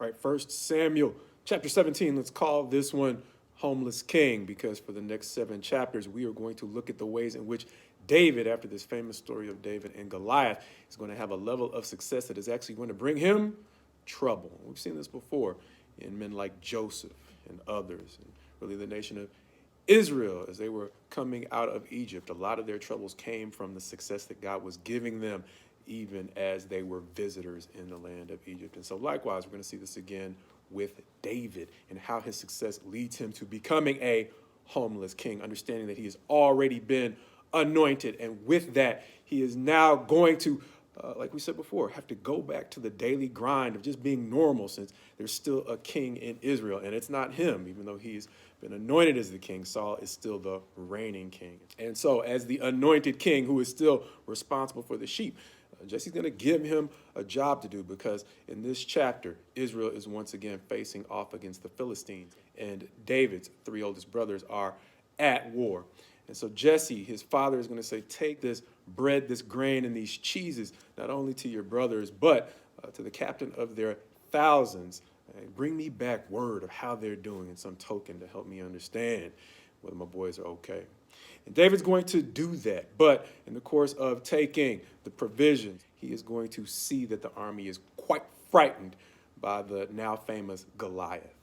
right? First Samuel chapter 17. Let's call this one Homeless King, because for the next 7 chapters, we are going to look at the ways in which David, after this famous story of David and Goliath, is going to have a level of success that is actually going to bring him trouble. We've seen this before in men like Joseph and others, and really the nation of Israel as they were coming out of Egypt. A lot of their troubles came from the success that God was giving them, even as they were visitors in the land of Egypt. And so likewise, we're going to see this again with David and how his success leads him to becoming a homeless king, understanding that he has already been anointed. And with that, he is now going to, like we said before, have to go back to the daily grind of just being normal, since there's still a king in Israel. And it's not him, even though he's been anointed as the king. Saul is still the reigning king. And so as the anointed king who is still responsible for the sheep, Jesse's going to give him a job to do, because in this chapter, Israel is once again facing off against the Philistines, and David's 3 oldest brothers are at war. And so Jesse, his father, is going to say, take this bread, this grain, and these cheeses, not only to your brothers, but to the captain of their thousands. Bring me back word of how they're doing in some token to help me understand whether my boys are okay. And David's going to do that. But in the course of taking the provisions, he is going to see that the army is quite frightened by the now famous Goliath.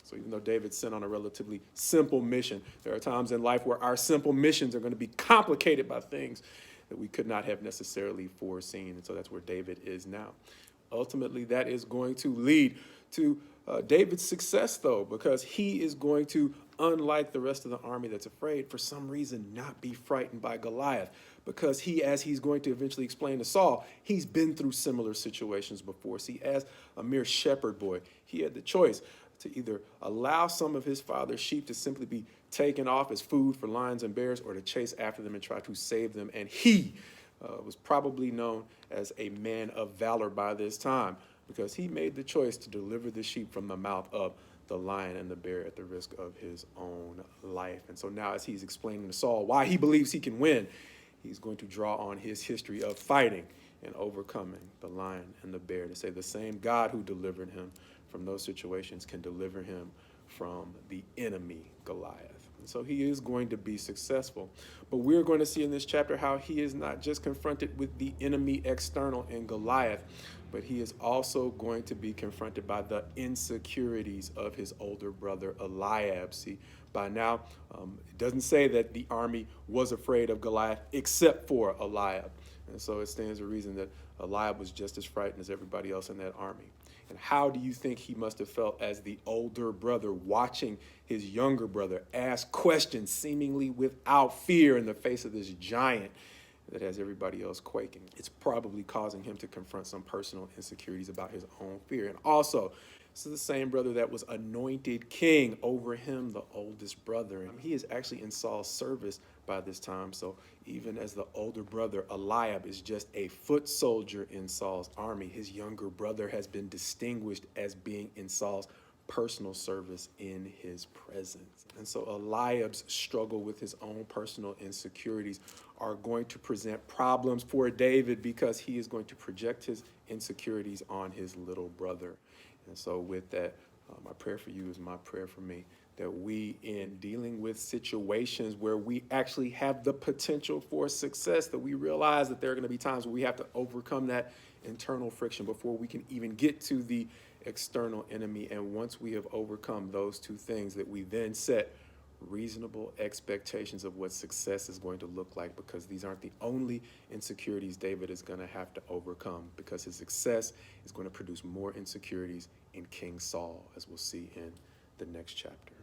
So even though David sent on a relatively simple mission, there are times in life where our simple missions are going to be complicated by things that we could not have necessarily foreseen. And so that's where David is now. Ultimately, that is going to lead to David's success, though, because he is going to, unlike the rest of the army that's afraid, for some reason not be frightened by Goliath, because he, as he's going to eventually explain to Saul, he's been through similar situations before. See, as a mere shepherd boy, he had the choice to either allow some of his father's sheep to simply be taken off as food for lions and bears, or to chase after them and try to save them. And he was probably known as a man of valor by this time, because he made the choice to deliver the sheep from the mouth of the lion and the bear at the risk of his own life. And so now, as he's explaining to Saul why he believes he can win, he's going to draw on his history of fighting and overcoming the lion and the bear to say the same God who delivered him from those situations can deliver him from the enemy, Goliath. And so he is going to be successful. But we're going to see in this chapter how he is not just confronted with the enemy external in Goliath, but he is also going to be confronted by the insecurities of his older brother Eliab. See, by now, it doesn't say that the army was afraid of Goliath except for Eliab. And so it stands to reason that Eliab was just as frightened as everybody else in that army. And how do you think he must have felt as the older brother, watching his younger brother ask questions seemingly without fear in the face of this giant that has everybody else quaking? It's probably causing him to confront some personal insecurities about his own fear. And also, this is the same brother that was anointed king over him, the oldest brother. And he is actually in Saul's service by this time. So even as the older brother, Eliab, is just a foot soldier in Saul's army, his younger brother has been distinguished as being in Saul's personal service in his presence. And so Eliab's struggle with his own personal insecurities are going to present problems for David, because he is going to project his insecurities on his little brother. And so with that, my prayer for you is my prayer for me, that we, in dealing with situations where we actually have the potential for success, that we realize that there are going to be times where we have to overcome that internal friction before we can even get to the external enemy. And once we have overcome those two things, that we then set reasonable expectations of what success is going to look like, because these aren't the only insecurities David is going to have to overcome, because his success is going to produce more insecurities in King Saul, as we'll see in the next chapter.